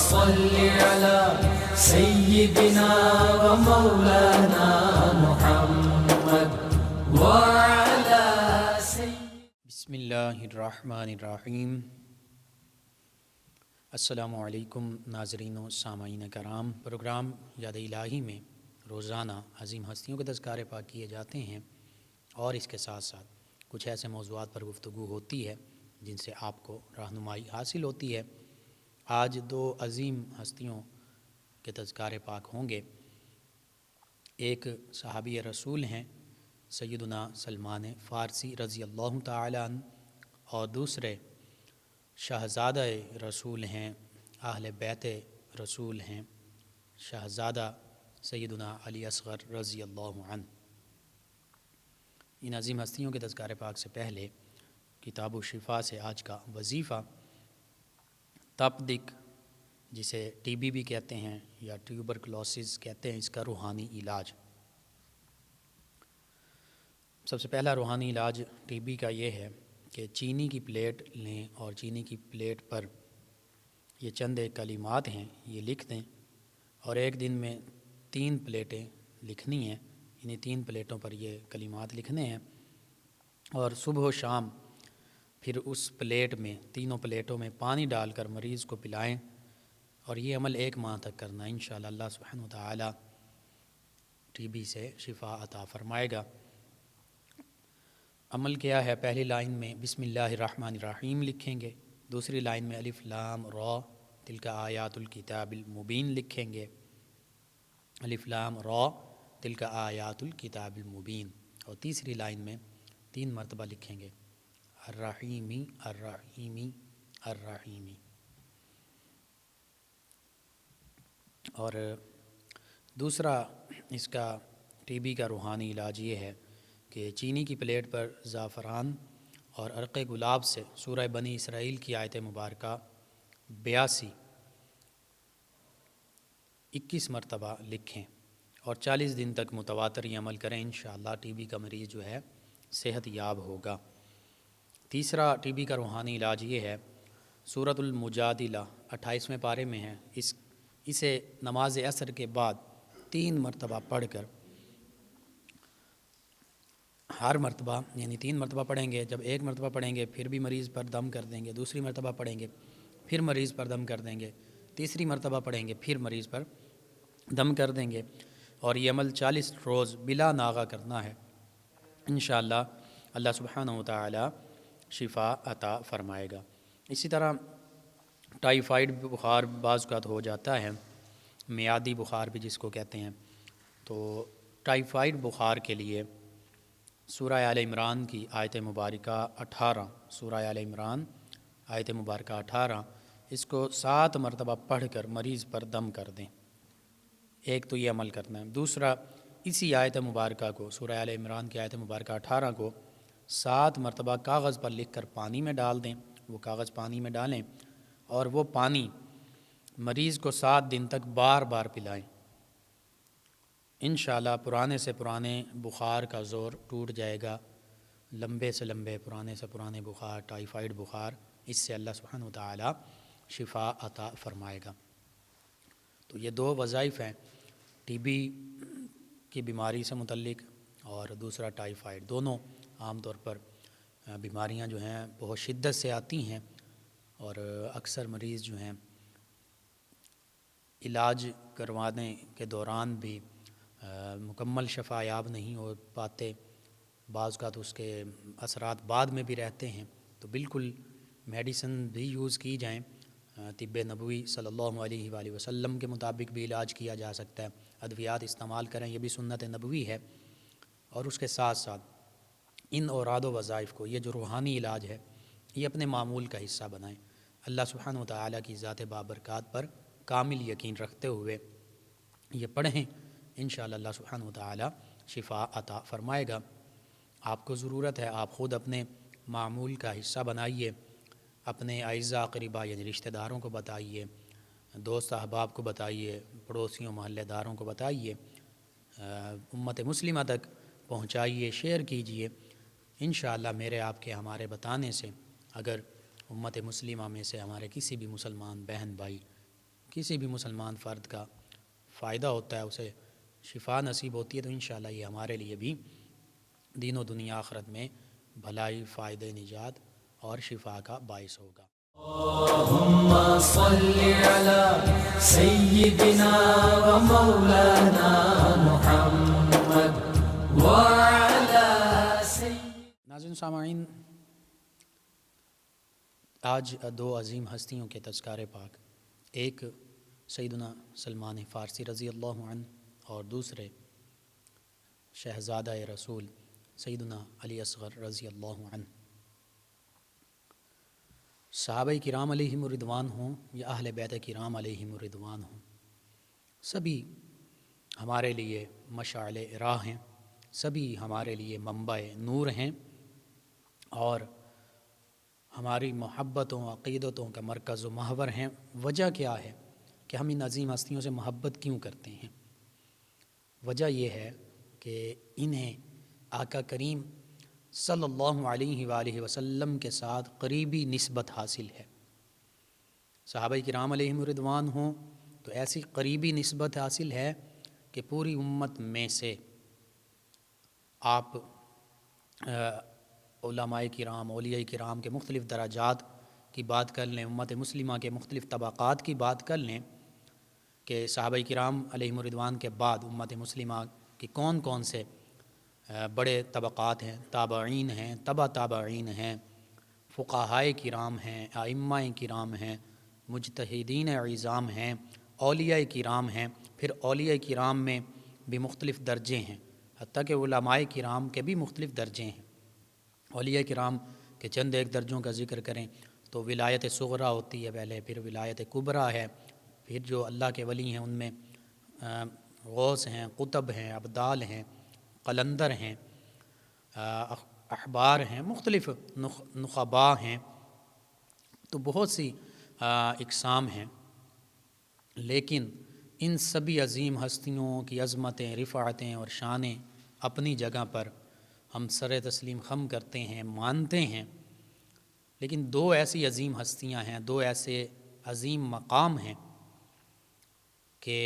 صل على سيدنا ومولانا محمد وعلى بسم اللہ الرحمن الرحیم۔ السلام علیکم ناظرین و سامعین کرام۔ پروگرام یاد الہی میں روزانہ عظیم ہستیوں کے تذکارے پاک کیے جاتے ہیں اور اس کے ساتھ ساتھ کچھ ایسے موضوعات پر گفتگو ہوتی ہے جن سے آپ کو رہنمائی حاصل ہوتی ہے۔ آج دو عظیم ہستیوں کے تذکارے پاک ہوں گے۔ ایک صحابی رسول ہیں سیدنا سلمان فارسی رضی اللہ تعالی عنہ، اور دوسرے شہزادہ رسول ہیں، اہل بیت رسول ہیں، شہزادہ سیدنا علی اصغر رضی اللہ عنہ۔ ان عظیم ہستیوں کے تذکارے پاک سے پہلے کتاب و شفا سے آج کا وظیفہ، تپدق جسے ٹی بی بھی کہتے ہیں یا ٹیوبرکلوسس کہتے ہیں، اس کا روحانی علاج۔ سب سے پہلا روحانی علاج ٹی بی کا یہ ہے کہ چینی کی پلیٹ لیں اور چینی کی پلیٹ پر یہ چند ایک کلمات ہیں، یہ لکھ دیں اور ایک دن میں 3 پلیٹیں لکھنی ہیں۔ انہیں 3 پلیٹوں پر یہ کلمات لکھنے ہیں اور صبح و شام پھر اس پلیٹ میں، تینوں پلیٹوں میں پانی ڈال کر مریض کو پلائیں، اور یہ عمل 1 ماہ تک کرنا ہے۔ انشاءاللہ اللہ سبحانہ وتعالی ٹی بی سے شفا عطا فرمائے گا۔ عمل کیا ہے؟ پہلی لائن میں بسم اللہ الرحمن الرحیم لکھیں گے، دوسری لائن میں الف لام را تلک آیات الکتاب المبین لکھیں گے، الف لام را تلک آیات الکتاب المبین، اور تیسری لائن میں 3 مرتبہ لکھیں گے الرحیمی الرحیمی الرحیمی۔ اور دوسرا اس کا ٹی بی کا روحانی علاج یہ ہے کہ چینی کی پلیٹ پر زعفران اور عرق گلاب سے سورہ بنی اسرائیل کی آیت مبارکہ 82 21 مرتبہ لکھیں اور 40 دن تک متواتر یہ عمل کریں۔ انشاءاللہ ٹی بی کا مریض جو ہے صحت یاب ہوگا۔ تیسرا ٹی بی کا روحانی علاج یہ ہے، سورۃ المجادلہ 28ویں پارے میں ہے، اسے نماز عصر کے بعد 3 مرتبہ پڑھ کر، ہر مرتبہ یعنی 3 مرتبہ پڑھیں گے، جب 1 مرتبہ پڑھیں گے پھر بھی مریض پر دم کر دیں گے، دوسری مرتبہ پڑھیں گے پھر مریض پر دم کر دیں گے، تیسری مرتبہ پڑھیں گے پھر مریض پر دم کر دیں گے، اور یہ عمل 40 روز بلا ناغہ کرنا ہے۔ انشاءاللہ اللہ سبحانہ وتعالی شفا عطا فرمائے گا۔ اسی طرح ٹائیفائڈ بخار بعض اوقات ہو جاتا ہے، میعادی بخار بھی جس کو کہتے ہیں، تو ٹائیفائڈ بخار کے لیے سورہ آل عمران کی آیت مبارکہ 18، سورہ آل عمران آیت مبارکہ 18، اس کو 7 مرتبہ پڑھ کر مریض پر دم کر دیں۔ ایک تو یہ عمل کرنا ہے، دوسرا اسی آیت مبارکہ کو، سورہ آل عمران کی آیت مبارکہ 18 کو 7 مرتبہ کاغذ پر لکھ کر پانی میں ڈال دیں۔ وہ کاغذ پانی میں ڈالیں اور وہ پانی مریض کو 7 دن تک بار بار پلائیں۔ انشاءاللہ پرانے سے پرانے بخار کا زور ٹوٹ جائے گا، لمبے سے لمبے پرانے سے پرانے بخار، ٹائیفائڈ بخار، اس سے اللہ سبحانہ وتعالی شفا عطا فرمائے گا۔ تو یہ 2 وظائف ہیں، ٹی بی کی بیماری سے متعلق اور دوسرا ٹائیفائڈ۔ دونوں عام طور پر بیماریاں جو ہیں بہت شدت سے آتی ہیں اور اکثر مریض جو ہیں علاج کروانے کے دوران بھی مکمل شفا یاب نہیں ہو پاتے، بعض کا تو اس کے اثرات بعد میں بھی رہتے ہیں۔ تو بالکل میڈیسن بھی یوز کی جائیں، طب نبوی صلی اللہ علیہ وآلہ وسلم کے مطابق بھی علاج کیا جا سکتا ہے، ادویات استعمال کریں، یہ بھی سنت نبوی ہے۔ اور اس کے ساتھ ساتھ ان اوراد و وظائف کو، یہ جو روحانی علاج ہے، یہ اپنے معمول کا حصہ بنائیں، اللہ سبحانہ وتعالی کی ذات بابرکات پر کامل یقین رکھتے ہوئے یہ پڑھیں۔ انشاءاللہ اللہ سبحانہ وتعالی شفا عطا فرمائے گا۔ آپ کو ضرورت ہے آپ خود اپنے معمول کا حصہ بنائیے، اپنے اعزاء اقرباء یعنی رشتہ داروں کو بتائیے، دوست احباب کو بتائیے، پڑوسیوں محلے داروں کو بتائیے، امت مسلمہ تک پہنچائیے، شیئر کیجئے۔ انشاءاللہ میرے آپ کے ہمارے بتانے سے اگر امت مسلمہ میں سے ہمارے کسی بھی مسلمان بہن بھائی کسی بھی مسلمان فرد کا فائدہ ہوتا ہے، اسے شفا نصیب ہوتی ہے، تو انشاءاللہ یہ ہمارے لیے بھی دین و دنیا آخرت میں بھلائی، فائدہ، نجات اور شفا کا باعث ہوگا۔ اللهم صل على سيدنا ومولانا محمد وعلى ناظرین سامعین، آج دو عظیم ہستیوں کے تذکارے پاک، ایک سیدنا سلمان فارسی رضی اللہ عنہ اور دوسرے شہزادہ رسول سیدنا علی اصغر رضی اللہ عنہ۔ صحابہ کرام علیہم الرضوان ہوں یا اہل بیت کرام علیہم الرضوان ہوں، سبھی ہمارے لیے مشعل راہ ہیں، سبھی ہمارے لیے منبع نور ہیں اور ہماری محبتوں، عقیدتوں کا مرکز و محور ہیں۔ وجہ کیا ہے کہ ہم ان عظیم ہستیوں سے محبت کیوں کرتے ہیں؟ وجہ یہ ہے کہ انہیں آقا کریم صلی اللہ علیہ وآلہ وسلم کے ساتھ قریبی نسبت حاصل ہے۔ صحابہ کرام علیہم الرضوان ہوں تو ایسی قریبی نسبت حاصل ہے کہ پوری امت میں سے آپ علماء کرام، اولیاء کرام کے مختلف درجات کی بات کر لیں، امت مسلمہ کے مختلف طبقات کی بات کر لیں کہ صحابہ کرام علیہم الرضوان کے بعد امت مسلمہ کے کون کون سے بڑے طبقات ہیں، تابعین ہیں، تبع تابعین ہیں، فقہائے کرام ہیں، ائمہ کرام ہیں، مجتہدین عظام ہیں، اولیاء کرام ہیں، پھر اولیاء کرام میں بھی مختلف درجے ہیں، حتیٰ کہ علماء کرام کے بھی مختلف درجے ہیں۔ اولیاء کرام کے چند ایک درجوں کا ذکر کریں تو ولایت صغریٰ ہوتی ہے پہلے، پھر ولایت کبریٰ ہے، پھر جو اللہ کے ولی ہیں ان میں غوث ہیں، قطب ہیں، ابدال ہیں، قلندر ہیں، احبار ہیں، مختلف نخبا ہیں، تو بہت سی اقسام ہیں۔ لیکن ان سبھی عظیم ہستیوں کی عظمتیں، رفعتیں اور شانیں اپنی جگہ پر ہم سر تسلیم خم کرتے ہیں، مانتے ہیں، لیکن دو ایسی عظیم ہستیاں ہیں، دو ایسے عظیم مقام ہیں کہ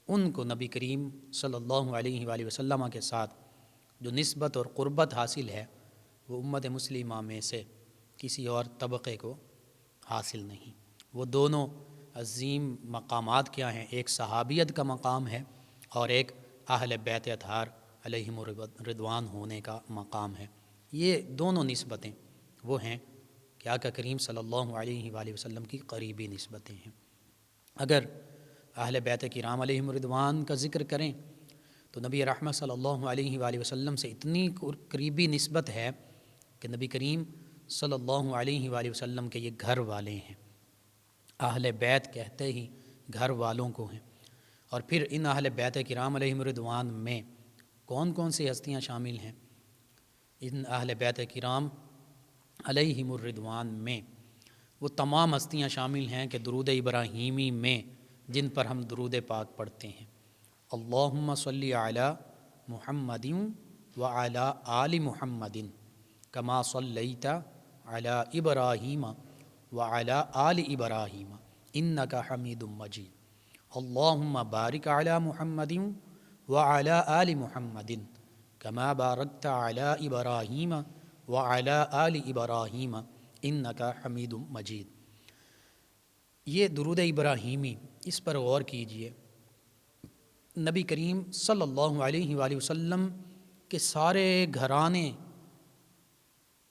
ان کو نبی کریم صلی اللہ علیہ وآلہ وسلم کے ساتھ جو نسبت اور قربت حاصل ہے وہ امت مسلمہ میں سے کسی اور طبقے کو حاصل نہیں۔ وہ دونوں عظیم مقامات کیا ہیں؟ ایک صحابیت کا مقام ہے اور ایک اہل بیت اطہار علیہم الرضوان ہونے کا مقام ہے۔ یہ دونوں نسبتیں وہ ہیں کہ آقا کریم صلی اللہ علیہ وآلہ وسلم کی قریبی نسبتیں ہیں۔ اگر اہل بیت کرام علیہم الرضوان کا ذکر کریں تو نبی رحمت صلی اللہ علیہ وآلہ وسلم سے اتنی قریبی نسبت ہے کہ نبی کریم صلی اللہ علیہ وآلہ وسلم کے یہ گھر والے ہیں۔ اہل بیت کہتے ہی گھر والوں کو ہیں۔ اور پھر ان اہل بیت کرام علیہم الرضوان میں کون کون سی ہستیاں شامل ہیں؟ ان اہل بیت کرام علیہم الرضوان میں وہ تمام ہستیاں شامل ہیں کہ درود ابراہیمی میں جن پر ہم درود پاک پڑھتے ہیں، اللہم صلی علی محمد وعلی آل محمد کما صلیت علی ابراہیم وعلی آل ابراہیم انک حمید مجید، اللہم بارک علی محمد وعلی آل محمد کما بارکت علی ابراہیم وعلی آل ابراہیم انک حمید مجید۔ یہ درود ابراہیمی، اس پر غور کیجئے۔ نبی کریم صلی اللہ علیہ وآلہ وسلم کے سارے گھرانے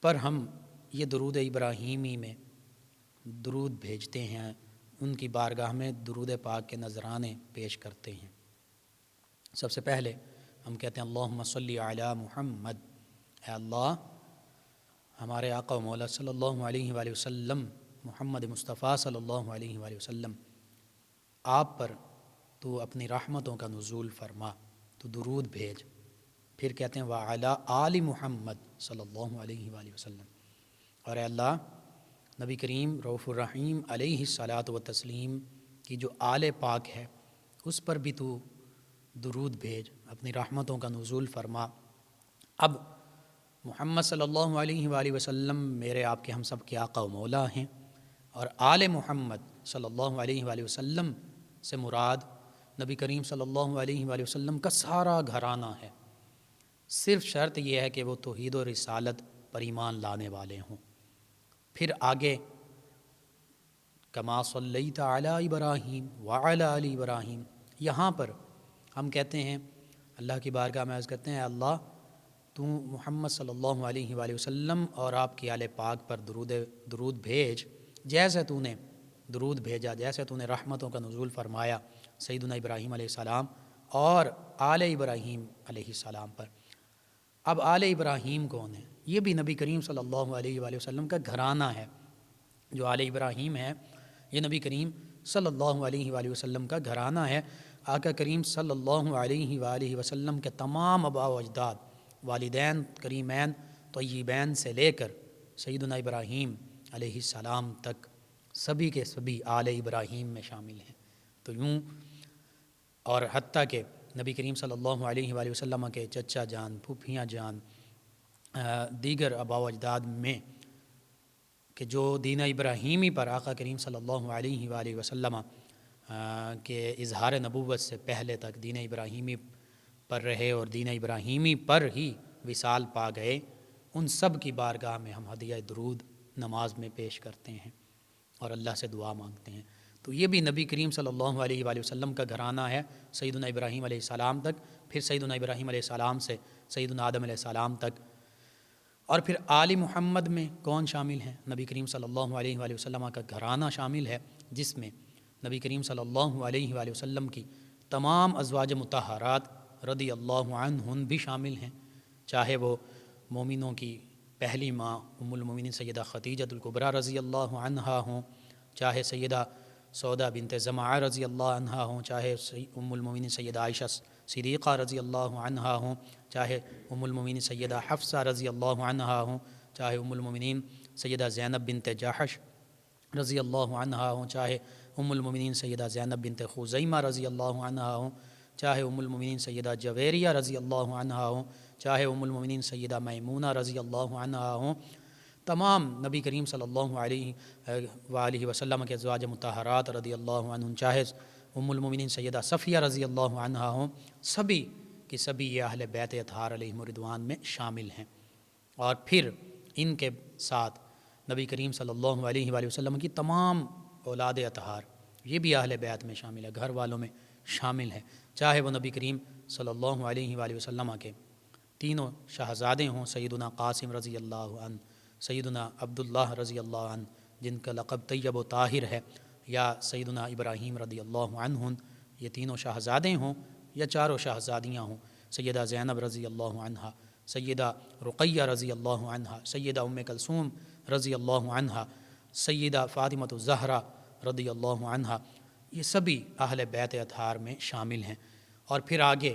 پر ہم یہ درود ابراہیمی میں درود بھیجتے ہیں، ان کی بارگاہ میں درود پاک کے نذرانے پیش کرتے ہیں۔ سب سے پہلے ہم کہتے ہیں اللہم صلی علی محمد، اے اللہ ہمارے آقا و مولا صلی اللہ علیہ وآلہ وسلم، محمد مصطفیٰ صلی اللہ علیہ وآلہ وسلم، آپ پر تو اپنی رحمتوں کا نزول فرما، تو درود بھیج۔ پھر کہتے ہیں وعلی آل محمد صلی اللہ علیہ وآلہ وسلم، اور اے اللہ نبی کریم رؤوف الرحیم علیہ الصلاۃ والتسلیم کی جو آل پاک ہے اس پر بھی تو درود بھیج، اپنی رحمتوں کا نزول فرما۔ اب محمد صلی اللہ علیہ وآلہ وسلم میرے آپ کے ہم سب کے آقا و مولا ہیں، اور آل محمد صلی اللہ علیہ وآلہ وسلم سے مراد نبی کریم صلی اللہ علیہ وآلہ وسلم کا سارا گھرانہ ہے، صرف شرط یہ ہے کہ وہ توحید و رسالت پر ایمان لانے والے ہوں۔ پھر آگے کما صلیت علی ابراہیم وعلی آل ابراہیم، یہاں پر ہم کہتے ہیں اللہ کی بارگاہ میں عرض کرتے ہیں، اللہ تو محمد صلی اللہ علیہ وآلہ وسلم اور آپ کی آل پاک پر درود بھیج، جیسے تو نے درود بھیجا، جیسے تو نے رحمتوں کا نزول فرمایا سیدنا ابراہیم علیہ السلام اور آل ابراہیم علیہ السلام پر۔ اب آل ابراہیم کون ہے؟ یہ بھی نبی کریم صلی اللہ علیہ وآلہ وسلم کا گھرانہ ہے۔ جو آل ابراہیم ہے یہ نبی کریم صلی اللہ علیہ وآلہ وسلم کا گھرانہ ہے۔ آقا کریم صلی اللہ علیہ وآلہ وسلم کے تمام آباء و اجداد، والدین کریمین طیبین سے لے کر سیدنا ابراہیم علیہ السلام تک سبھی کے سبھی آل ابراہیم میں شامل ہیں۔ تو یوں، اور حتیٰ کہ نبی کریم صلی اللہ علیہ وآلہ وسلم کے چچا جان، پھوپھیاں جان، دیگر آباء و اجداد میں کہ جو دین ابراہیمی پر آقا کریم صلی اللہ علیہ وآلہ وسلم کے اظہار نبوت سے پہلے تک دین ابراہیمی پر رہے اور دین ابراہیمی پر ہی وصال پا گئے، ان سب کی بارگاہ میں ہم ہدیہ درود نماز میں پیش کرتے ہیں اور اللہ سے دعا مانگتے ہیں۔ تو یہ بھی نبی کریم صلی اللہ علیہ وآلہ وسلم کا گھرانہ ہے، سیدنا ابراہیم علیہ السلام تک، پھر سیدنا ابراہیم علیہ السلام سے سیدنا آدم علیہ السلام تک۔ اور پھر آل محمد میں کون شامل ہیں؟ نبی کریم صلی اللہ علیہ وآلہ وسلم کا گھرانہ شامل ہے، جس میں نبی کریم صلی اللہ علیہ وآلہ وسلم کی تمام ازواج مطہرات رضی اللہ عنہن بھی شامل ہیں، چاہے وہ مومنوں کی پہلی ماں ام المومنین سیدہ خدیجہ الکبریٰ رضی اللہ عنہا ہوں، چاہے سیدہ سودا بنت زمعہ رضی اللہ عنہا ہوں، چاہے ام المومنین سیدہ عائشہ صدیقہ رضی اللہ عنہا ہوں، چاہے ام المومنین سیدہ حفصہ رضی اللہ عنہا ہوں، چاہے ام المومنین سیدہ زینب بنت جحش رضی اللہ عنہا ہوں، چاہے ام المومنین سیدہ زینب بنت خزیمہ رضی اللہ عنہا ہوں، چاہے ام المومنین سیدہ جویریہ رضی اللہ عنہا ہوں، چاہے ام المومنین سیدہ میمونہ رضی اللہ عنہا ہوں، تمام نبی کریم صلی اللہ علیہ وآلہ وسلم کے ازواج مطہرات رضی اللہ عنہم، چاہے ام المومنین سیدہ صفیہ رضی اللہ عنہا ہوں، سبھی کی سبھی یہ اہل بیت اطہار علیہم الرضوان میں شامل ہیں۔ اور پھر ان کے ساتھ نبی کریم صلی اللہ علیہ وآلہ وسلم کی تمام اولاد اطہار یہ بھی اہل بیت میں شامل ہے، گھر والوں میں شامل ہے، چاہے وہ نبی کریم صلی اللہ علیہ وآلہ وسلم کے تینوں شہزادے ہوں، سیدنا قاسم رضی اللہ عنہ، سیدنا عبداللہ رضی اللہ عنہ جن کا لقب طیب و طاہر ہے، یا سیدنا ابراہیم رضی اللہ عنہ، یہ تینوں شہزادے ہوں یا چاروں شہزادیاں ہوں، سیدہ زینب رضی اللہ عنہا، سیدہ رقیہ رضی اللہ عنہا، سیدہ ام کلثوم رضی اللہ عنہا، سیدہ فاطمۃ الزہرا رضی اللہ عنہا، یہ سبھی اہل بیت اطہار میں شامل ہیں۔ اور پھر آگے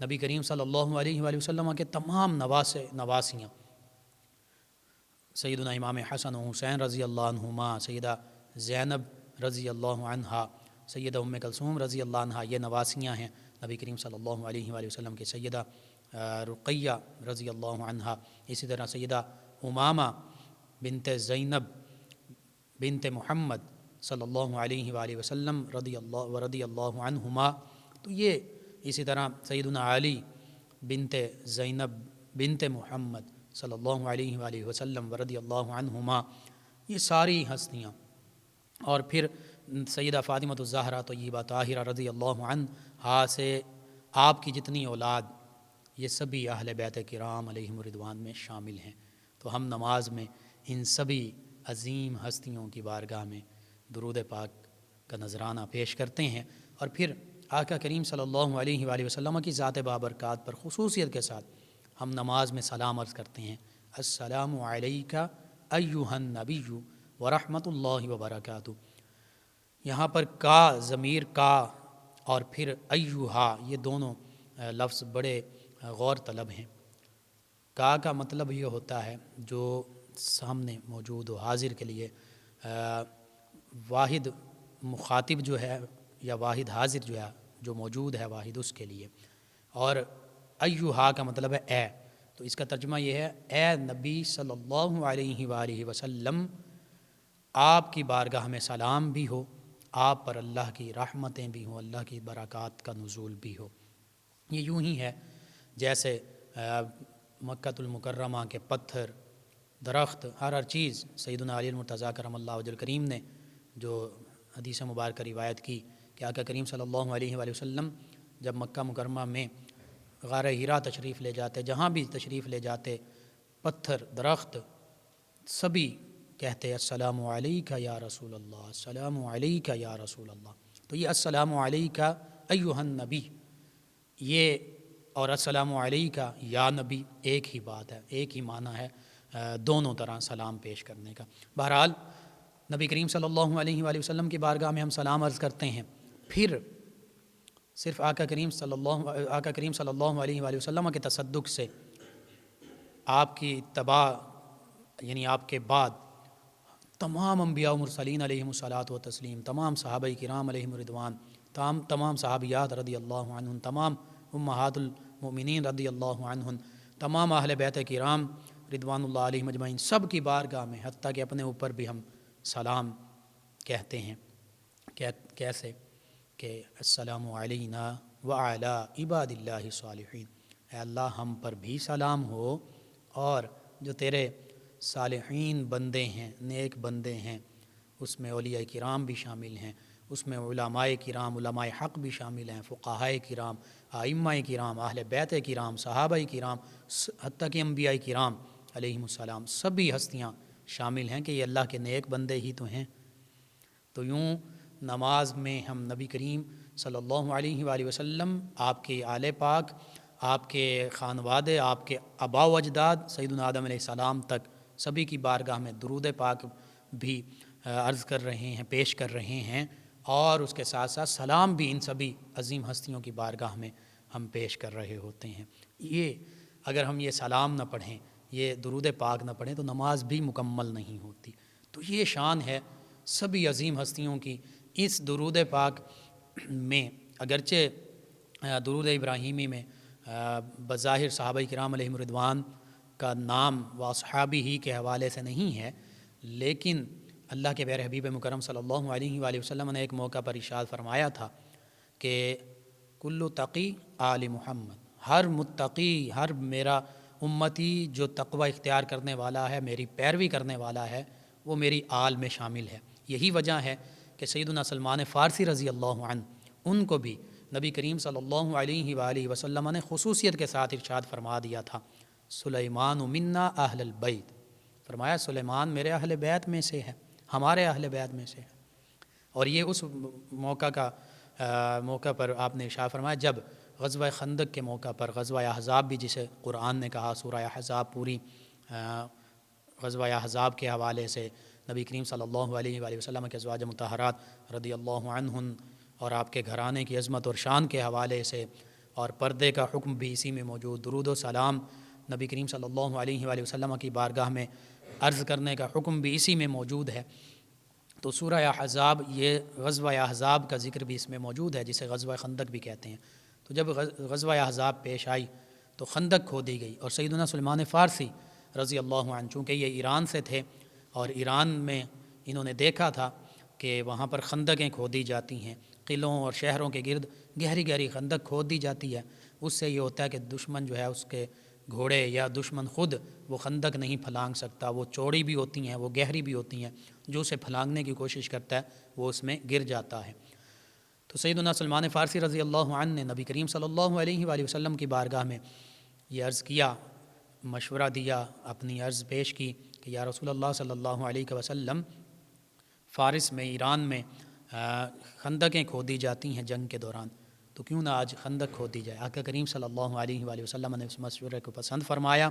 نبی کریم صلی اللہ علیہ وآلہ وسلم کے تمام نواسیاں، سیدنا امام حسن و حسین رضی اللہ عنہما، سیدہ زینب رضی اللہ عنہا، سیدہ ام کلثوم رضی اللہ عنہا، یہ نواسیاں ہیں نبی کریم صلی اللہ علیہ وآلہ وسلم کے، سیدہ رقیہ رضی اللہ عنہا، اسی طرح سیدہ امامہ بنت زینب بنت محمد صلی اللہ علیہ وآلہ وسلم رضی اللہ عنہما، تو یہ اسی طرح سیدنا علی بنت زینب بنت محمد صلی اللہ علیہ وآلہ وسلم رضی اللہ عنہما، یہ ساری ہستیاں، اور پھر سیدہ فاطمۃ الزہرا طیبہ طاہرہ رضی اللہ عنہا سے آپ کی جتنی اولاد، یہ سبھی اہل بیت کرام علیہم الرضوان میں شامل ہیں۔ تو ہم نماز میں ان سبھی عظیم ہستیوں کی بارگاہ میں درود پاک کا نذرانہ پیش کرتے ہیں، اور پھر آقا کریم صلی اللہ علیہ وآلہ وسلم کی ذات بابرکات پر خصوصیت کے ساتھ ہم نماز میں سلام عرض کرتے ہیں، السلام علیکہ ایہا النبی ورحمۃ اللہ وبرکاتہ۔ یہاں پر کا ضمیر کا اور پھر ایہا، یہ دونوں لفظ بڑے غور طلب ہیں۔ کا مطلب یہ ہوتا ہے جو سامنے موجود و حاضر کے لیے واحد مخاطب جو ہے یا واحد حاضر جو ہے، جو موجود ہے واحد، اس کے لیے، اور ایہا کا مطلب ہے اے، تو اس کا ترجمہ یہ ہے اے نبی صلی اللہ علیہ وآلہ وسلم آپ کی بارگاہ میں سلام بھی ہو، آپ پر اللہ کی رحمتیں بھی ہوں، اللہ کی برکات کا نزول بھی ہو۔ یہ یوں ہی ہے جیسے مکۃ المکرمہ کے پتھر، درخت، ہر چیز سیدنا علی المرتضیٰ کرم اللہ وجہ الکریم نے جو حدیث مبارکہ روایت کی کہ آقا کریم صلی اللہ علیہ وآلہ وسلم جب مکہ مکرمہ میں غار ہیرا تشریف لے جاتے، جہاں بھی تشریف لے جاتے، پتھر، درخت سبھی کہتے السلام علیکہ یا رسول اللہ، السلام علیکہ یا رسول اللہ۔ تو یہ السلام علیکہ ایھا النبی، یہ اور السلام علیکہ یا نبی ایک ہی بات ہے، ایک ہی معنی ہے، دونوں طرح سلام پیش کرنے کا۔ بہرحال نبی کریم صلی اللہ علیہ وآلہ وسلم کی بارگاہ میں ہم سلام عرض کرتے ہیں، پھر صرف آقا کریم صلی اللہ علیہ وآلہ وسلم کے تصدق سے آپ کی اتباع یعنی آپ کے بعد تمام انبیاء و مرسلین علیہم الصلاۃ و تسلیم، تمام صحابہ کرام علیہم الرضوان، تمام صحابیات رضی اللہ عنہم، تمام امہات المؤمنین رضی اللہ عنہم، تمام اہل بیت کرام رضوان اللہ علیہم اجمعین، سب کی بارگاہ میں حتیٰ کہ اپنے اوپر بھی ہم سلام کہتے ہیں۔ کیسے کہ السلام علینا وعلی عباد اللہ الصالحین، اے اللہ ہم پر بھی سلام ہو اور جو تیرے صالحین بندے ہیں، نیک بندے ہیں، اس میں اولیاء کرام بھی شامل ہیں، اس میں علماء کرام، علماء حق بھی شامل ہیں، فقہاء کرام، ائمہ کرام، اہل بیت کرام، صحابہ کرام، حتیٰ کہ انبیاء کرام علیہم السلام، سبھی ہستیاں شامل ہیں کہ یہ اللہ کے نیک بندے ہی تو ہیں۔ تو یوں نماز میں ہم نبی کریم صلی اللہ علیہ وآلہ وسلم، آپ کے آل پاک، آپ کے خانوادے، آپ کے آباء و اجداد سیدنا آدم علیہ السلام تک سبھی کی بارگاہ میں درود پاک بھی عرض کر رہے ہیں، پیش کر رہے ہیں، اور اس کے ساتھ ساتھ سلام بھی ان سبھی عظیم ہستیوں کی بارگاہ میں ہم پیش کر رہے ہوتے ہیں۔ یہ اگر ہم یہ سلام نہ پڑھیں، یہ درود پاک نہ پڑھیں تو نماز بھی مکمل نہیں ہوتی۔ تو یہ شان ہے سبھی عظیم ہستیوں کی۔ اس درود پاک میں اگرچہ درود ابراہیمی میں بظاہر صحابہ کرام علیہم الرضوان کا نام و اصحابی ہی کے حوالے سے نہیں ہے، لیکن اللہ کے پیارے حبیب مکرم صلی اللہ علیہ وآلہ وسلم نے ایک موقع پر ارشاد فرمایا تھا کہ کل تقی آل محمد، ہر متقی، ہر میرا امتی جو تقوی اختیار کرنے والا ہے، میری پیروی کرنے والا ہے، وہ میری آل میں شامل ہے۔ یہی وجہ ہے کہ سیدنا سلمان فارسی رضی اللہ عنہ، ان کو بھی نبی کریم صلی اللہ علیہ وآلہ وسلم نے خصوصیت کے ساتھ ارشاد فرما دیا تھا، سلیمان منا اہل البیت، فرمایا سلیمان میرے اہل بیت میں سے ہے، ہمارے اہل بیت میں سے ہے۔ اور یہ اس موقع پر آپ نے ارشاد فرمایا جب غزوہ خندق کے موقع پر، غزوہ احزاب بھی جسے قرآن نے کہا، سورہ احزاب پوری غزوہ احزاب کے حوالے سے نبی کریم صلی اللہ علیہ وآلہ وسلم کے ازواج مطہرات رضی اللہ عنہن اور آپ کے گھرانے کی عظمت اور شان کے حوالے سے، اور پردے کا حکم بھی اسی میں موجود، درود و سلام نبی کریم صلی اللہ علیہ وآلہ وسلم کی بارگاہ میں عرض کرنے کا حکم بھی اسی میں موجود ہے۔ تو سورہ احزاب، یہ غزوہ احزاب کا ذکر بھی اس میں موجود ہے، جسے غزوہ خندق بھی کہتے ہیں۔ تو جب غزوہ احزاب پیش آئی تو خندق کھودی گئی، اور سیدنا سلمان فارسی رضی اللہ عنہ چونکہ یہ ایران سے تھے اور ایران میں انہوں نے دیکھا تھا کہ وہاں پر خندقیں کھودی جاتی ہیں، قلعوں اور شہروں کے گرد گہری گہری خندق کھود دی جاتی ہے۔ اس سے یہ ہوتا ہے کہ دشمن جو ہے اس کے گھوڑے یا دشمن خود وہ خندق نہیں پھلانگ سکتا، وہ چوڑی بھی ہوتی ہیں، وہ گہری بھی ہوتی ہیں، جو اسے پھلانگنے کی کوشش کرتا ہے وہ اس میں گر جاتا ہے۔ تو سیدنا سلمان فارسی رضی اللہ عنہ نے نبی کریم صلی اللہ علیہ وآلہ وسلم کی بارگاہ میں یہ عرض کیا، مشورہ دیا، اپنی عرض پیش کی کہ یا رسول اللہ صلی اللہ علیہ وسلم، فارس میں، ایران میں خندقیں کھودی جاتی ہیں جنگ کے دوران، تو کیوں نہ آج خندق کھودی جائے۔ آقا کریم صلی اللہ علیہ وآلہ وسلم نے اس مشورے کو پسند فرمایا۔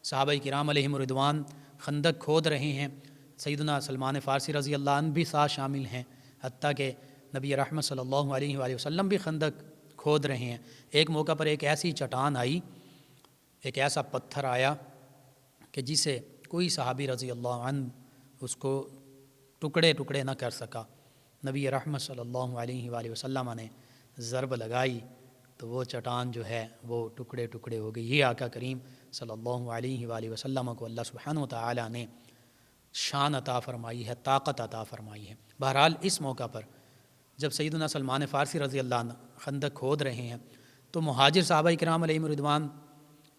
صحابہ کرام علیہم الرضوان خندق کھود رہے ہیں، سیدنا سلمان فارسی رضی اللہ عنہ بھی ساتھ شامل ہیں، حتیٰ کہ نبی رحمت صلی اللہ علیہ وآلہ وسلم بھی خندق کھود رہے ہیں۔ ایک موقع پر ایک ایسی چٹان آئی، ایک ایسا پتھر آیا کہ جسے کوئی صحابی رضی اللہ عنہ اس کو ٹکڑے ٹکڑے نہ کر سکا۔ نبی رحمت صلی اللہ علیہ وآلہ وسلم نے ضرب لگائی تو وہ چٹان جو ہے وہ ٹکڑے ٹکڑے ہو گئی۔ یہ آقا کریم صلی اللہ علیہ وآلہ وسلم کو اللہ سبحانہ و تعالی نے شان عطا فرمائی ہے، طاقت عطا فرمائی ہے۔ بہرحال اس موقع پر جب سیدنا سلمان فارسی رضی اللہ عنہ خندق کھود رہے ہیں تو مہاجر صحابہ کرام علیہم رضوان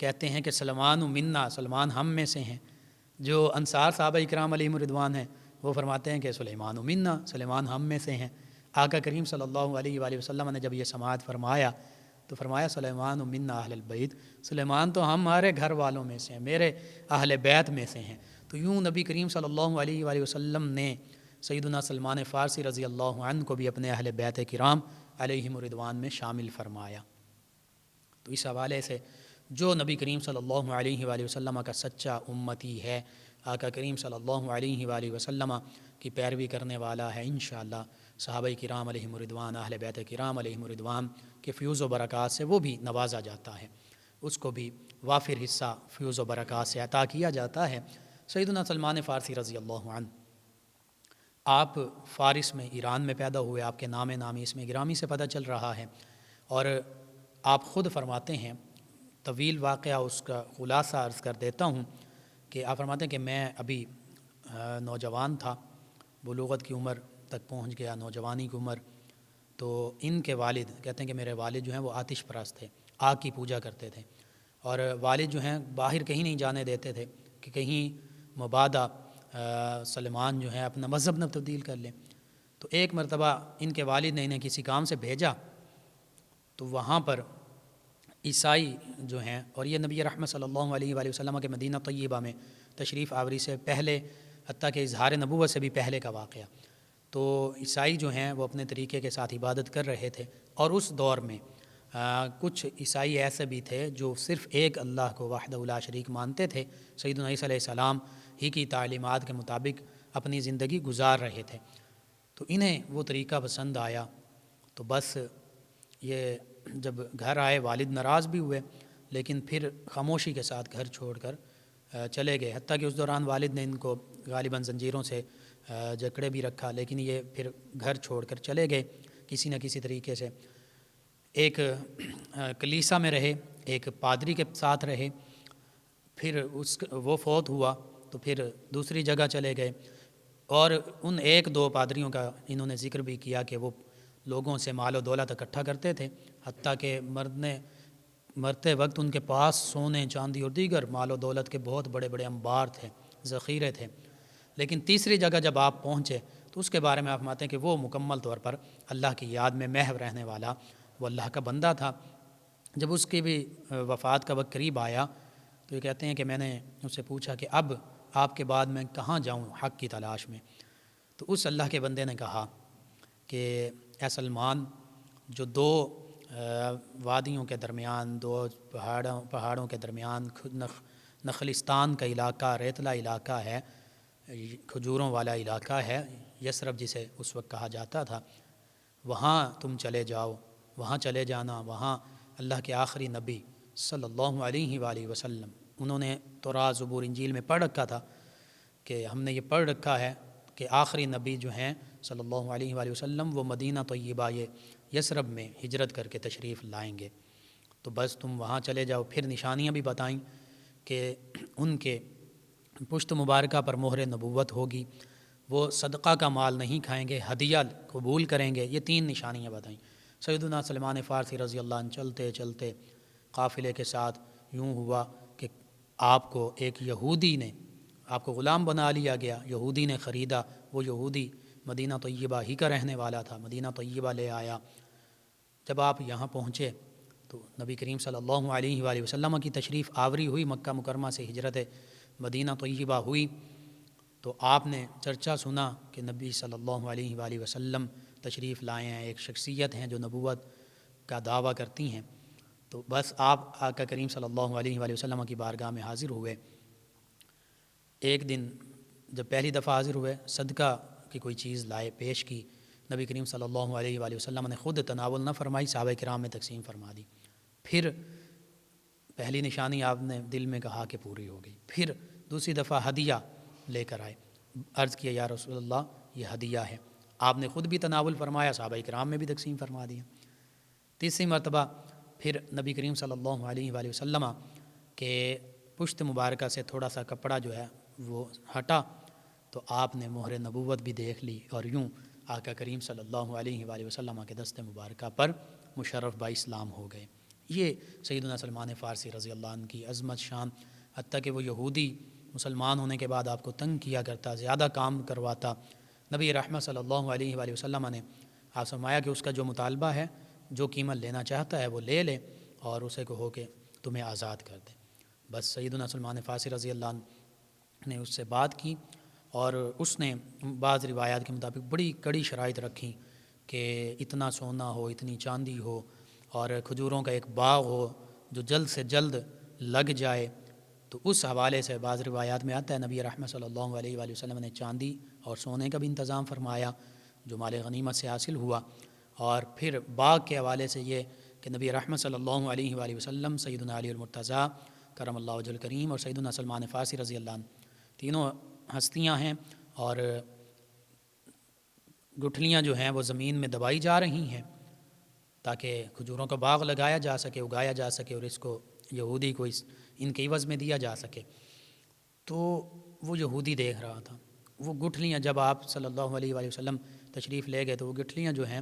کہتے ہیں کہ سلمان منا، سلمان ہم میں سے ہیں۔ جو انصار صحابہ کرام علیہم رضوان ہیں وہ فرماتے ہیں کہ سلیمان منا، سلیمان ہم میں سے ہیں۔ آقا کریم صلی اللہ علیہ وآلہ وسلم نے جب یہ سماعت فرمایا تو فرمایا سلیمان منا اہل البیت، سلیمان تو ہمارے گھر والوں میں سے ہیں، میرے اہل بیت میں سے ہیں۔ تو یوں نبی کریم صلی اللہ علیہ وآلہ وسلم نے سیدنا سلمان فارسی رضی اللہ عنہ کو بھی اپنے اہل بیت کرام علیہم رضوان میں شامل فرمایا۔ تو اس حوالے سے جو نبی کریم صلی اللہ علیہ وآلہ وسلم کا سچا امتی ہے، آقا کریم صلی اللہ علیہ وآلہ وسلم کی پیروی کرنے والا ہے، انشاءاللہ صحابہ کرام علیہم رضوان، اہل بیت کرام علیہم رضوان کے فیوز و برکات سے وہ بھی نوازا جاتا ہے، اس کو بھی وافر حصہ فیوز و برکات سے عطا کیا جاتا ہے۔ سیدنا سلمان فارسی رضی اللہ عنہ آپ فارس میں، ایران میں پیدا ہوئے، آپ کے نام نامی اس میں گرامی سے پتہ چل رہا ہے، اور آپ خود فرماتے ہیں، طویل واقعہ اس کا خلاصہ عرض کر دیتا ہوں کہ آپ فرماتے ہیں کہ میں ابھی نوجوان تھا، بلوغت کی عمر تک پہنچ گیا، نوجوانی کی عمر، تو ان کے والد کہتے ہیں کہ میرے والد جو ہیں وہ آتش پرست تھے، آگ کی پوجا کرتے تھے، اور والد جو ہیں باہر کہیں نہیں جانے دیتے تھے کہ کہیں مبادا سلمان جو ہیں اپنا مذہب نہ تبدیل کر لیں۔ تو ایک مرتبہ ان کے والد نے انہیں کسی کام سے بھیجا، تو وہاں پر عیسائی جو ہیں، اور یہ نبی رحمت صلی اللہ علیہ وآلہ وسلم کے مدینہ طیبہ میں تشریف آوری سے پہلے، حتیٰ کہ اظہار نبوت سے بھی پہلے کا واقعہ، تو عیسائی جو ہیں وہ اپنے طریقے کے ساتھ عبادت کر رہے تھے، اور اس دور میں کچھ عیسائی ایسے بھی تھے جو صرف ایک اللہ کو وحدہ لا شریک مانتے تھے، سیدنا عیسیٰ علیہ السلام ہی کی تعلیمات کے مطابق اپنی زندگی گزار رہے تھے۔ تو انہیں وہ طریقہ پسند آیا، تو بس یہ جب گھر آئے والد ناراض بھی ہوئے، لیکن پھر خاموشی کے ساتھ گھر چھوڑ کر چلے گئے، حتیٰ کہ اس دوران والد نے ان کو غالباً زنجیروں سے جکڑے بھی رکھا، لیکن یہ پھر گھر چھوڑ کر چلے گئے کسی نہ کسی طریقے سے۔ ایک کلیسا میں رہے، ایک پادری کے ساتھ رہے، پھر وہ فوت ہوا تو پھر دوسری جگہ چلے گئے، اور ان ایک دو پادریوں کا انہوں نے ذکر بھی کیا کہ وہ لوگوں سے مال و دولت اکٹھا کرتے تھے، حتیٰ کہ مرتے وقت ان کے پاس سونے چاندی اور دیگر مال و دولت کے بہت بڑے بڑے انبار تھے، ذخیرے تھے۔ لیکن تیسری جگہ جب آپ پہنچے تو اس کے بارے میں آپ فرماتے ہیں کہ وہ مکمل طور پر اللہ کی یاد میں محو رہنے والا وہ اللہ کا بندہ تھا۔ جب اس کی بھی وفات کا وقت قریب آیا تو یہ کہتے ہیں کہ میں نے اس سے پوچھا کہ اب آپ کے بعد میں کہاں جاؤں حق کی تلاش میں؟ تو اس اللہ کے بندے نے کہا کہ اے سلمان، جو دو وادیوں کے درمیان، دو پہاڑوں کے درمیان نخلستان کا علاقہ، ریتلا علاقہ ہے، کھجوروں والا علاقہ ہے، یثرب جسے اس وقت کہا جاتا تھا، وہاں تم چلے جاؤ، وہاں چلے جانا، وہاں اللہ کے آخری نبی صلی اللہ علیہ وآلہ وسلم، انہوں نے تورات زبور انجیل میں پڑھ رکھا تھا کہ ہم نے یہ پڑھ رکھا ہے کہ آخری نبی جو ہیں صلی اللہ علیہ وآلہ وسلم وہ مدینہ طیبہ یثرب میں ہجرت کر کے تشریف لائیں گے، تو بس تم وہاں چلے جاؤ۔ پھر نشانیاں بھی بتائیں کہ ان کے پشت مبارکہ پر مہر نبوت ہوگی، وہ صدقہ کا مال نہیں کھائیں گے، ہدیہ قبول کریں گے، یہ تین نشانیاں بتائیں۔ سیدنا سلمان فارسی رضی اللہ عنہ چلتے چلتے قافلے کے ساتھ یوں ہوا کہ آپ کو ایک یہودی نے، آپ کو غلام بنا لیا گیا، یہودی نے خریدا، وہ یہودی مدینہ طیبہ ہی کا رہنے والا تھا، مدینہ طیبہ لے آیا۔ جب آپ یہاں پہنچے تو نبی کریم صلی اللہ علیہ وآلہ وسلم کی تشریف آوری ہوئی، مکہ مکرمہ سے ہجرت مدینہ طیبہ ہوئی، تو آپ نے چرچا سنا کہ نبی صلی اللہ علیہ وآلہ وسلم تشریف لائے ہیں، ایک شخصیت ہیں جو نبوت کا دعویٰ کرتی ہیں، تو بس آپ آقا کریم صلی اللہ علیہ وآلہ وسلم کی بارگاہ میں حاضر ہوئے۔ ایک دن جب پہلی دفعہ حاضر ہوئے، صدقہ کی کوئی چیز لائے، پیش کی، نبی کریم صلی اللہ علیہ وآلہ وسلم نے خود تناول نہ فرمائی، صحابہ کرام میں تقسیم فرما دی۔ پھر پہلی نشانی آپ نے دل میں کہا کہ پوری ہو گئی، پھر دوسری دفعہ ہدیہ لے کر آئے، عرض کیا یا رسول اللہ یہ ہدیہ ہے، آپ نے خود بھی تناول فرمایا، صحابہ کرام میں بھی تقسیم فرما دیا۔ تیسری مرتبہ پھر نبی کریم صلی اللہ علیہ وآلہ وسلم کے پشت مبارکہ سے تھوڑا سا کپڑا جو ہے وہ ہٹا، تو آپ نے مہر نبوت بھی دیکھ لی، اور یوں آقا کریم صلی اللہ علیہ وآلہ وسلم کے دست مبارکہ پر مشرف با اسلام ہو گئے۔ یہ سیدنا سلمان فارسی رضی اللہ عنہ کی عظمت شان، حتیٰ کہ وہ یہودی مسلمان ہونے کے بعد آپ کو تنگ کیا کرتا، زیادہ کام کرواتا، نبی رحمت صلی اللہ علیہ وآلہ وسلم نے آپ فرمایا کہ اس کا جو مطالبہ ہے، جو قیمت لینا چاہتا ہے وہ لے لے، اور اسے کہو کہ تمہیں آزاد کر دے۔ بس سیدنا سلمان فارسی رضی اللہ عنہ نے اس سے بات کی، اور اس نے بعض روایات کے مطابق بڑی کڑی شرائط رکھی کہ اتنا سونا ہو، اتنی چاندی ہو، اور کھجوروں کا ایک باغ ہو جو جلد سے جلد لگ جائے۔ تو اس حوالے سے بعض روایات میں آتا ہے نبی رحمت صلی اللہ علیہ وآلہ وسلم نے چاندی اور سونے کا بھی انتظام فرمایا جو مال غنیمت سے حاصل ہوا، اور پھر باغ کے حوالے سے یہ کہ نبی رحمت صلی اللہ علیہ وآلہ وسلم، سیدنا علی المرتضیٰ کرم اللہ وجہ الکریم اور سیدنا سلمان فارسی رضی اللہ عنہ تینوں ہستیاں ہیں، اور گٹھلیاں جو ہیں وہ زمین میں دبائی جا رہی ہیں تاکہ کھجوروں کا باغ لگایا جا سکے، اگایا جا سکے، اور اس کو یہودی کو ان کے عوض میں دیا جا سکے۔ تو وہ یہودی دیکھ رہا تھا، وہ گٹھلیاں جب آپ صلی اللہ علیہ وآلہ وسلم تشریف لے گئے تو وہ گٹھلیاں جو ہیں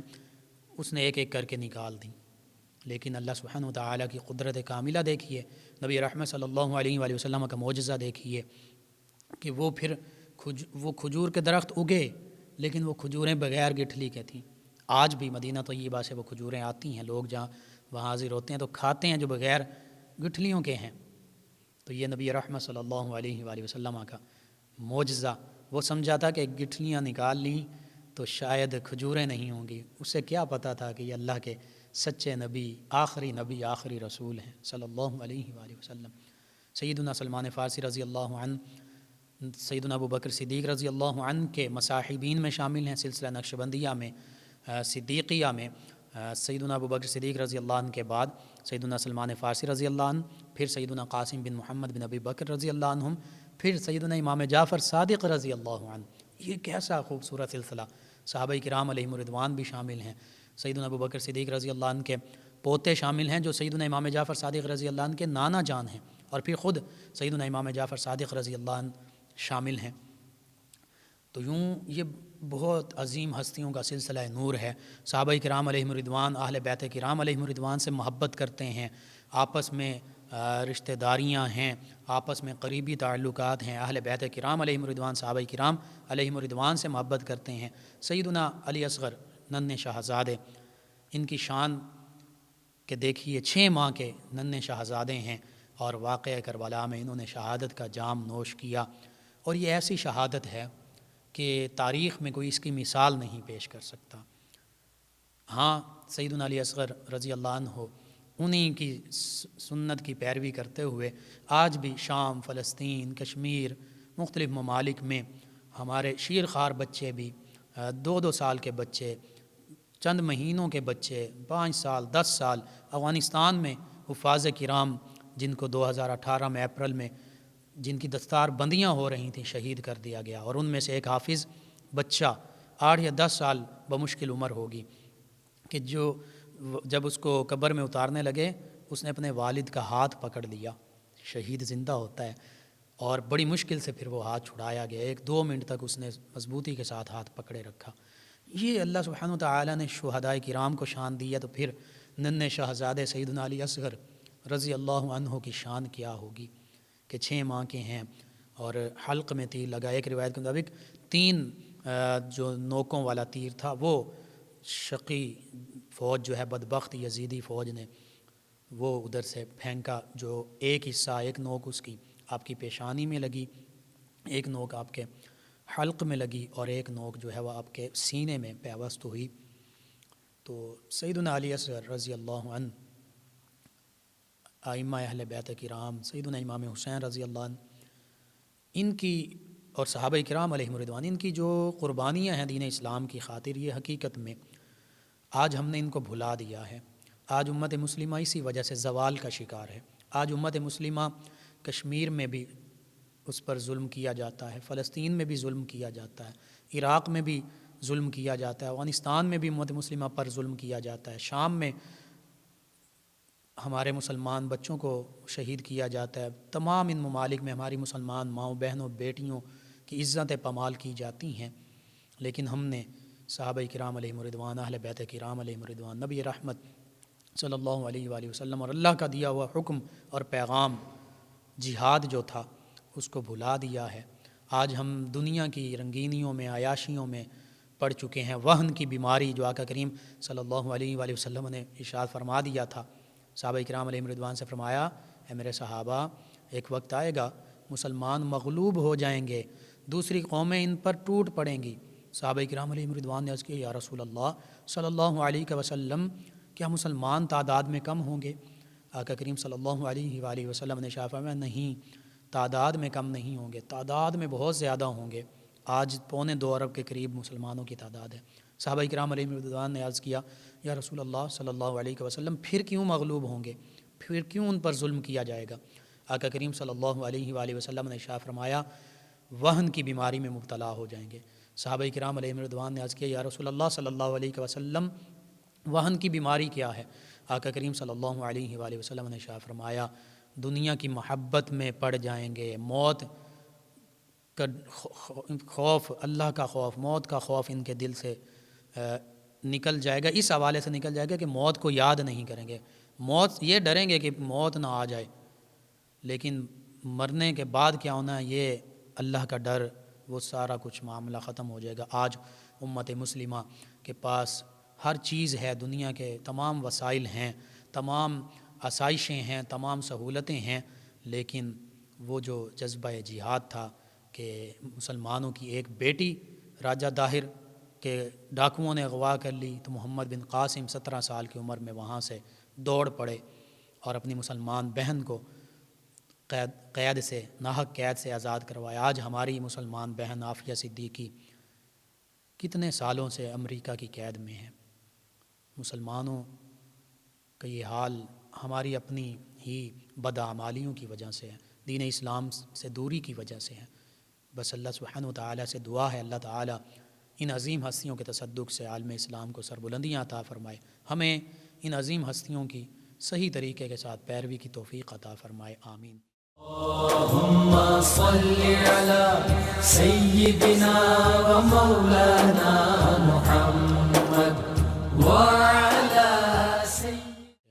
اس نے ایک ایک کر کے نکال دیں، لیکن اللہ سبحانہ وتعالیٰ کی قدرت کاملہ دیکھیے، نبی رحمت صلی اللہ علیہ وآلہ وسلم کا معجزہ دیکھیے کہ وہ پھر وہ کھجور کے درخت اگے، لیکن وہ کھجوریں بغیر گٹھلی کے تھیں۔ آج بھی مدینہ طیبہ سے وہ کھجوریں آتی ہیں، لوگ جہاں وہاں حاضر ہوتے ہیں تو کھاتے ہیں جو بغیر گٹھلیوں کے ہیں۔ تو یہ نبی رحمت صلی اللہ علیہ وآلہ وسلم کا معجزہ، وہ سمجھا تھا کہ گٹھلیاں نکال لیں تو شاید کھجوریں نہیں ہوں گی، اسے کیا پتہ تھا کہ یہ اللہ کے سچے نبی، آخری رسول ہیں صلی اللہ علیہ وآلہ وسلم۔ سیدنا سلمان فارسی رضی اللہ عنہ سیدنا ابو بکر صدیق رضی اللہ عنہ کے مصاحبین میں شامل ہیں، سلسلہ نقشبندیہ میں، صدیقیہ میں۔ سیدنا ابو بکر صدیق رضی اللہ عنہ کے بعد سیدنا سلمان فارسی رضی اللہ عنہ، پھر سیدنا قاسم بن محمد بن ابی بکر رضی اللہ عنہم، پھر سیدنا امام جعفر صادق رضی اللہ عنہ۔ یہ کیسا خوبصورت سلسلہ، صحابہ کرام علیہم الرضوان بھی شامل ہیں، سیدنا ابو بکر صدیق رضی اللہ عنہ کے پوتے شامل ہیں جو سیدنا امام جعفر صادق رضی اللہ عنہ کے نانا جان ہیں، اور پھر خود سیدنا امام جعفر صادق رضی اللہ عنہ شامل ہیں۔ تو یوں یہ بہت عظیم ہستیوں کا سلسلہ نور ہے۔ صحابہ کرام علیہم الرضوان اہل بیت کرام علیہم الرضوان سے محبت کرتے ہیں، آپس میں رشتہ داریاں ہیں، آپس میں قریبی تعلقات ہیں۔ اہل بیت کرام علیہم الرضوان صحابہ کرام علیہم الرضوان سے محبت کرتے ہیں۔ سیدنا علی اصغر ننھے شاہزادے، ان کی شان کہ دیکھیے 6 ماہ کے ننھے شاہزادے ہیں، اور واقعہ کربلا میں انہوں نے شہادت کا جام نوش کیا، اور یہ ایسی شہادت ہے کہ تاریخ میں کوئی اس کی مثال نہیں پیش کر سکتا۔ ہاں، سیدنا علی اصغر رضی اللہ عنہ انہی کی سنت کی پیروی کرتے ہوئے آج بھی شام، فلسطین، کشمیر، مختلف ممالک میں ہمارے شیر خوار بچے بھی، 2 سال کے بچے، چند مہینوں کے بچے، 5 سال، 10 سال، افغانستان میں حفاظ کرام جن کو 2018 میں اپریل میں جن کی دستار بندیاں ہو رہی تھیں شہید کر دیا گیا، اور ان میں سے ایک حافظ بچہ 8 یا 10 سال بمشکل عمر ہوگی کہ جو جب اس کو قبر میں اتارنے لگے اس نے اپنے والد کا ہاتھ پکڑ لیا، شہید زندہ ہوتا ہے، اور بڑی مشکل سے پھر وہ ہاتھ چھڑایا گیا، 1-2 منٹ تک اس نے مضبوطی کے ساتھ ہاتھ پکڑے رکھا۔ یہ اللہ سبحانہ وتعالی نے شہداء کرام کو شان دی ہے، تو پھر ننھے شہزادے سیدنا علی اصغر رضی اللہ عنہ کی شان کیا ہوگی کہ 6 ماہ کے ہیں، اور حلق میں تیر لگا۔ ایک روایت کے مطابق 3 جو نوکوں والا تیر تھا وہ شقی فوج جو ہے بدبخت یزیدی فوج نے وہ ادھر سے پھینکا، جو ایک حصہ، ایک نوک اس کی آپ کی پیشانی میں لگی، ایک نوک آپ کے حلق میں لگی، اور ایک نوک جو ہے وہ آپ کے سینے میں پیوست ہوئی۔ تو سیدنا علی اصغر رضی اللہ عنہ، ائمہ اہل بیت کرام، سیدنا امام حسین رضی اللہ عنہ، ان کی اور صحابہ کرام علیہم الرضوان ان کی جو قربانیاں ہیں دین اسلام کی خاطر، یہ حقیقت میں آج ہم نے ان کو بھلا دیا ہے۔ آج امت مسلمہ اسی وجہ سے زوال کا شکار ہے۔ آج امت مسلمہ کشمیر میں بھی اس پر ظلم کیا جاتا ہے، فلسطین میں بھی ظلم کیا جاتا ہے، عراق میں بھی ظلم کیا جاتا ہے، افغانستان میں بھی امت مسلمہ پر ظلم کیا جاتا ہے، شام میں ہمارے مسلمان بچوں کو شہید کیا جاتا ہے۔ تمام ان ممالک میں ہماری مسلمان ماؤں، بہنوں، بیٹیوں کی عزتیں پامال کی جاتی ہیں، لیکن ہم نے صحابہ کرام علیہم رضوان، اہل بیت کرام علیہم رضوان، نبی رحمت صلی اللہ علیہ وآلہ وسلم اور اللہ کا دیا ہوا حکم اور پیغام جہاد جو تھا اس کو بھلا دیا ہے۔ آج ہم دنیا کی رنگینیوں میں، عیاشیوں میں پڑ چکے ہیں۔ وہن کی بیماری جو آقا کریم صلی اللہ علیہ وآلہ وسلم نے ارشاد فرما دیا تھا، صحابہ کرام علیہم رضوان سے فرمایا، اے میرے صحابہ، ایک وقت آئے گا مسلمان مغلوب ہو جائیں گے، دوسری قومیں ان پر ٹوٹ پڑیں گی۔ صحابہ کرام علیہم رضوان نے عرض کیا، یا رسول اللہ صلی اللہ علیہ وسلم، کیا مسلمان تعداد میں کم ہوں گے؟ آقا کریم صلی اللہ علیہ وآلہ وسلم نے ارشاد فرمایا، نہیں، تعداد میں کم نہیں ہوں گے، تعداد میں بہت زیادہ ہوں گے۔ آج 2.25 ارب کے قریب مسلمانوں کی تعداد ہے۔ صحابہ کرام علیہ رضوان نے عرض کیا، یا رسول اللہ صلی اللہ علیہ وسلم، پھر کیوں مغلوب ہوں گے؟ پھر کیوں ان پر ظلم کیا جائے گا؟ آقا کریم صلی اللہ علیہ وآلہ وسلم نے ارشاد فرمایا، وہن کی بیماری میں مبتلا ہو جائیں گے۔ صحابہ کرام علیہ رضوان نے عرض کیا، یا رسول اللہ صلی اللہ علیہ وسلم، وہن کی بیماری کیا ہے؟ آقا کریم صلی اللہ علیہ وآلہ وسلم نے ارشاد فرمایا، دنیا کی محبت میں پڑ جائیں گے، موت کا خوف، اللہ کا خوف، موت کا خوف ان کے دل سے نکل جائے گا، اس حوالے سے نکل جائے گا کہ موت کو یاد نہیں کریں گے، موت یہ ڈریں گے کہ موت نہ آ جائے، لیکن مرنے کے بعد کیا ہونا ہے یہ اللہ کا ڈر، وہ سارا کچھ معاملہ ختم ہو جائے گا۔ آج امت مسلمہ کے پاس ہر چیز ہے، دنیا کے تمام وسائل ہیں، تمام آسائشیں ہیں، تمام سہولتیں ہیں، لیکن وہ جو جذبہ جہاد تھا کہ مسلمانوں کی ایک بیٹی راجہ داہر کے ڈاکوؤں نے اغوا کر لی تو محمد بن قاسم 17 سال کی عمر میں وہاں سے دوڑ پڑے اور اپنی مسلمان بہن کو قید سے، ناحق قید سے آزاد کروایا۔ آج ہماری مسلمان بہن عافیہ صدیقی کتنے سالوں سے امریکہ کی قید میں ہے۔ مسلمانوں کا یہ حال ہماری اپنی ہی بدعمالیوں کی وجہ سے ہے، دین اسلام سے دوری کی وجہ سے ہے۔ بس اللہ سبحانہ و تعالیٰ سے دعا ہے، اللہ تعالیٰ ان عظیم ہستیوں کے تصدق سے عالم اسلام کو سربلندیاں عطا فرمائے، ہمیں ان عظیم ہستیوں کی صحیح طریقے کے ساتھ پیروی کی توفیق عطا فرمائے، آمین۔ اللهم صل على سيدنا ومولانا محمد وعلى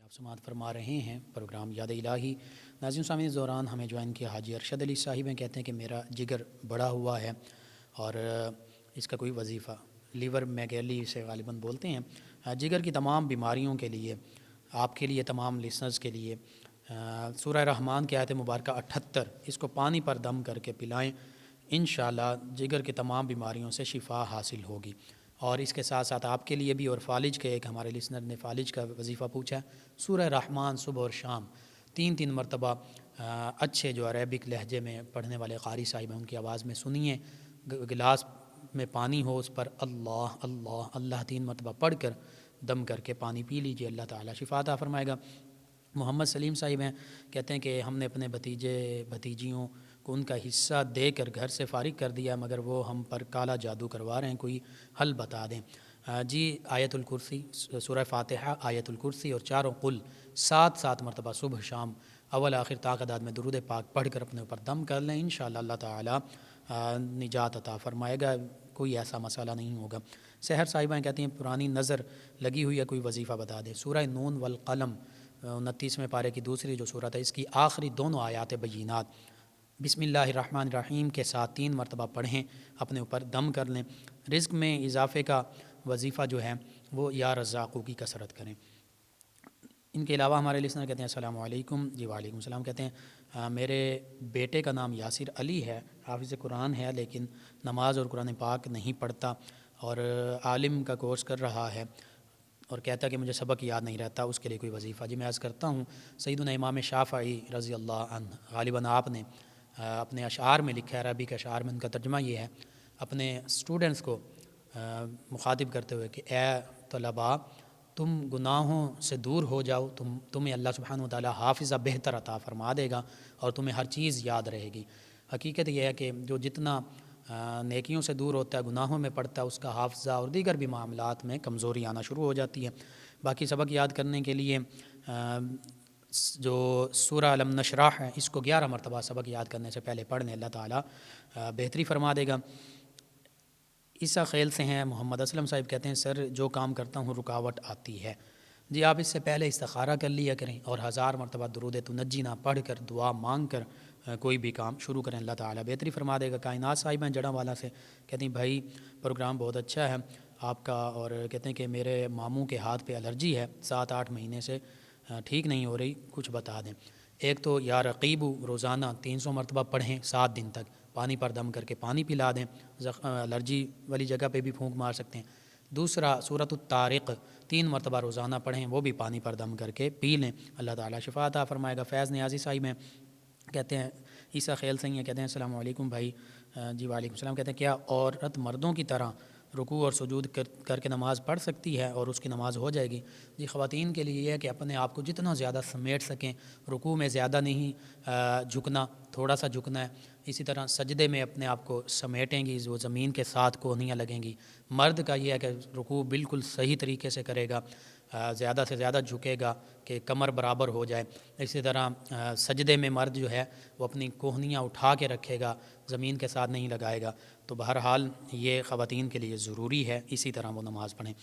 آپ سماعت فرما رہے ہیں پروگرام یاد الہی۔ ناظرین سامعین، اس دوران ہمیں جوائن کیا حاجی ارشد علی صاحب ہیں، کہتے ہیں کہ میرا جگر بڑا ہوا ہے اور اس کا کوئی وظیفہ، لیور میگیلی سے غالباً بولتے ہیں، جگر کی تمام بیماریوں کے لیے، آپ کے لیے، تمام لسنرز کے لیے سورہ رحمان کی آیت مبارکہ 78 اس کو پانی پر دم کر کے پلائیں، انشاءاللہ جگر کی تمام بیماریوں سے شفا حاصل ہوگی۔ اور اس کے ساتھ ساتھ آپ کے لیے بھی، اور فالج کے ایک ہمارے لسنر نے فالج کا وظیفہ پوچھا ہے، سورہ رحمان صبح اور شام 3 مرتبہ اچھے جو عربک لہجے میں پڑھنے والے قاری صاحب ہیں ان کی آواز میں سنیے، گلاس میں پانی ہو، اس پر اللہ اللہ اللہ 3 مرتبہ پڑھ کر دم کر کے پانی پی لیجئے، اللہ تعالیٰ شفا عطا فرمائے گا۔ محمد سلیم صاحب ہیں، کہتے ہیں کہ ہم نے اپنے بھتیجے بھتیجیوں کو ان کا حصہ دے کر گھر سے فارغ کر دیا، مگر وہ ہم پر کالا جادو کروا رہے ہیں، کوئی حل بتا دیں۔ جی، آیت الکرسی، سورہ فاتحہ، آیت الکرسی اور چاروں قل 7 مرتبہ صبح شام اول آخر تعداد میں درود پاک پڑھ کر اپنے اوپر دم کر لیں، انشاءاللہ اللہ تعالیٰ نجات عطا فرمائے گا، کوئی ایسا مسئلہ نہیں ہوگا۔ سحر صاحبہ کہتی ہیں پرانی نظر لگی ہوئی ہے، کوئی وظیفہ بتا دیں۔ سورہ نون والقلم 29ویں پارے کی دوسری جو صورت ہے، اس کی آخری دونوں آیات بینات بسم اللہ الرحمن الرحیم کے ساتھ 3 مرتبہ پڑھیں، اپنے اوپر دم کر لیں۔ رزق میں اضافے کا وظیفہ جو ہے وہ یا رزاقو کی کثرت کریں۔ ان کے علاوہ ہمارے لسنر کہتے ہیں السلام علیکم، جی وعلیکم السلام، کہتے ہیں میرے بیٹے کا نام یاسر علی ہے، حافظ قرآن ہے لیکن نماز اور قرآن پاک نہیں پڑھتا اور عالم کا کورس کر رہا ہے اور کہتا ہے کہ مجھے سبق یاد نہیں رہتا، اس کے لیے کوئی وظیفہ؟ جی میں عرض کرتا ہوں، سیدنا امام شافعی رضی اللہ عنہ، غالباً آپ نے اپنے اشعار میں لکھا ہے، عربی کے اشعار میں ان کا ترجمہ یہ ہے، اپنے اسٹوڈنٹس کو مخاطب کرتے ہوئے کہ اے طلباء، تم گناہوں سے دور ہو جاؤ، تمہیں اللہ سبحانہ وتعالی حافظہ بہتر عطا فرما دے گا اور تمہیں ہر چیز یاد رہے گی۔ حقیقت یہ ہے کہ جو جتنا نیکیوں سے دور ہوتا ہے، گناہوں میں پڑتا ہے، اس کا حافظہ اور دیگر بھی معاملات میں کمزوری آنا شروع ہو جاتی ہے۔ باقی سبق یاد کرنے کے لیے جو سورہ علم نشرح ہے اس کو 11 مرتبہ سبق یاد کرنے سے پہلے پڑھنے اللہ تعالیٰ بہتری فرما دے گا۔ عیسیٰ خیل سے ہیں، محمد اسلم صاحب کہتے ہیں سر جو کام کرتا ہوں رکاوٹ آتی ہے۔ جی آپ اس سے پہلے استخارہ کر لیا کریں اور 1000 مرتبہ درود تنجی نہ پڑھ کر دعا مانگ کر کوئی بھی کام شروع کریں، اللہ تعالیٰ بہتری فرما دے گا۔ کائنات صاحب ہیں جڑاں والا سے، کہتے ہیں بھائی پروگرام بہت اچھا ہے آپ کا، اور کہتے ہیں کہ میرے ماموں کے ہاتھ پہ الرجی ہے 7-8 مہینے سے ٹھیک نہیں ہو رہی، کچھ بتا دیں۔ ایک تو یا رقیب روزانہ 300 مرتبہ پڑھیں 7 دن تک، پانی پر دم کر کے پانی پلا دیں، الرجی والی جگہ پہ بھی پھونک مار سکتے ہیں۔ دوسرا سورۃ الطارق 3 مرتبہ روزانہ پڑھیں، وہ بھی پانی پر دم کر کے پی لیں، اللہ تعالیٰ شفا عطا فرمائے گا۔ فیض نیازی صاحب ہیں، کہتے ہیں عیسیٰ خیل سے ہیں، کہتے ہیں السلام علیکم بھائی۔ جی وعلیکم السلام۔ کہتے ہیں کیا عورت مردوں کی طرح رکوع اور سجود کر کے نماز پڑھ سکتی ہے اور اس کی نماز ہو جائے گی؟ جی خواتین کے لیے یہ ہے کہ اپنے آپ کو جتنا زیادہ سمیٹ سکیں، رکوع میں زیادہ نہیں جھکنا، تھوڑا سا جھکنا ہے، اسی طرح سجدے میں اپنے آپ کو سمیٹیں گی، وہ زمین کے ساتھ کونیاں لگیں گی۔ مرد کا یہ ہے کہ رکوع بالکل صحیح طریقے سے کرے گا، زیادہ سے زیادہ جھکے گا کہ کمر برابر ہو جائے۔ اسی طرح سجدے میں مرد جو ہے وہ اپنی کوہنیاں اٹھا کے رکھے گا، زمین کے ساتھ نہیں لگائے گا۔ تو بہرحال یہ خواتین کے لیے ضروری ہے، اسی طرح وہ نماز پڑھیں۔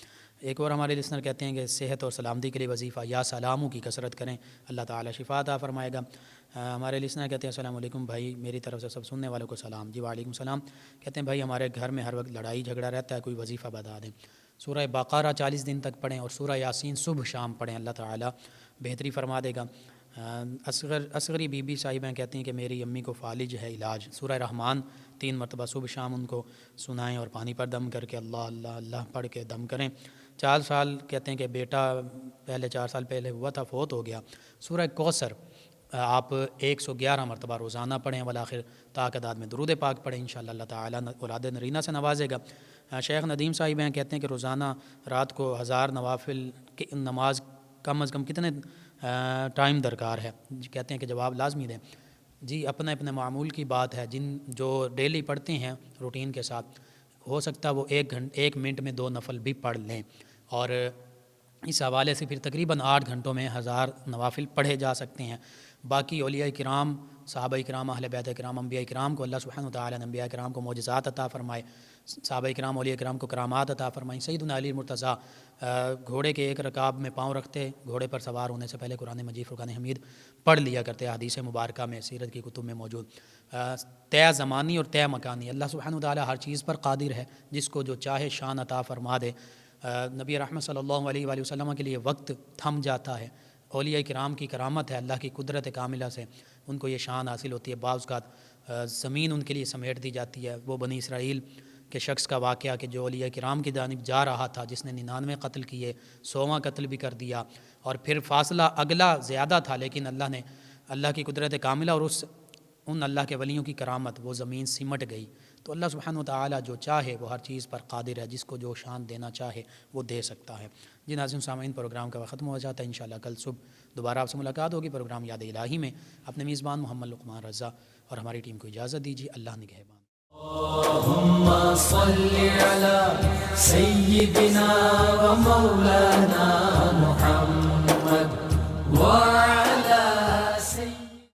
ایک اور ہمارے لسنر کہتے ہیں کہ صحت اور سلامتی کے لیے وظیفہ یا سلاموں کی کثرت کریں، اللہ تعالیٰ شفا عطا فرمائے گا۔ ہمارے لسنر کہتے ہیں السلام علیکم بھائی، میری طرف سے سب سننے والوں کو سلام۔ جی وعلیکم السلام۔ کہتے ہیں بھائی ہمارے گھر میں ہر وقت لڑائی جھگڑا رہتا ہے، کوئی وظیفہ بتا دیں۔ سورہ بقرہ 40 دن تک پڑھیں اور سورہ یاسین صبح شام پڑھیں، اللہ تعالیٰ بہتری فرما دے گا۔ اصغری بی بی صاحبہ کہتی ہیں کہ میری امی کو فالج ہے، علاج سورہ رحمان 3 مرتبہ صبح شام ان کو سنائیں اور پانی پر دم کر کے اللہ اللہ اللہ پڑھ کے دم کریں۔ 4 سال کہتے ہیں کہ بیٹا پہلے 4 سال پہلے ہوا تھا، فوت ہو گیا۔ سورہ کوثر آپ 111 مرتبہ روزانہ پڑھیں، والآخر تعداد میں درود پاک پڑھیں، انشاءاللہ اللہ تعالیٰ اولاد نرینہ سے نوازے گا۔ شیخ ندیم صاحب ہیں، کہتے ہیں کہ روزانہ رات کو 1000 نوافل کی نماز کم از کم کتنے ٹائم درکار ہے؟ کہتے ہیں کہ جواب لازمی دیں۔ جی اپنے معمول کی بات ہے، جو ڈیلی پڑھتے ہیں روٹین کے ساتھ، ہو سکتا ہے وہ 1 منٹ میں 2 نفل بھی پڑھ لیں، اور اس حوالے سے پھر تقریباً 8 گھنٹوں میں 1000 نوافل پڑھے جا سکتے ہیں۔ باقی اولیاء کرام، صحابہ کرام، اہل بیت کرام، انبیاء کرام کو اللہ سبحانہ وتعالیٰ نے انبیاء کرام کو معجزات عطا فرمائے، صحابہ کرام اولیاء کرام کو کرامات عطا فرمائیں۔ سیدنا علی مرتضیٰ گھوڑے کے ایک رکاب میں پاؤں رکھتے، گھوڑے پر سوار ہونے سے پہلے قرآن مجید فرقان حمید پڑھ لیا کرتے، حدیث مبارکہ میں، سیرت کی کتب میں موجود۔ طے زمانی اور طے مکانی، اللہ سبحانہ وتعالیٰ ہر چیز پر قادر ہے، جس کو جو چاہے شان عطا فرما دے۔ نبی رحمت صلی اللہ علیہ وآلہ وسلم کے لیے وقت تھم جاتا ہے، اولیاء کرام کی کرامت ہے، اللہ کی قدرت کاملہ سے ان کو یہ شان حاصل ہوتی ہے۔ بعض اوقات زمین ان کے لیے سمیٹ دی جاتی ہے۔ وہ بنی اسرائیل کے شخص کا واقعہ کہ جو اولیاء کرام کی جانب جا رہا تھا، جس نے 99 قتل کیے، 100واں قتل بھی کر دیا، اور پھر فاصلہ اگلا زیادہ تھا، لیکن اللہ نے، اللہ کی قدرت کاملہ اور ان اللہ کے ولیوں کی کرامت، وہ زمین سمٹ گئی۔ تو اللہ سبحانہ وتعالیٰ جو چاہے وہ ہر چیز پر قادر ہے، جس کو جو شان دینا چاہے وہ دے سکتا ہے۔ جی ناظرین سامعین، پروگرام کا وقت ختم ہو جاتا ہے، انشاءاللہ کل صبح دوبارہ آپ سے ملاقات ہوگی پروگرام یاد الہی میں۔ اپنے میزبان محمد لقمان رضا اور ہماری ٹیم کو اجازت دیجیے، اللہ نگہبان۔ اللهم صل على سيدنا ومولانا محمد وعلى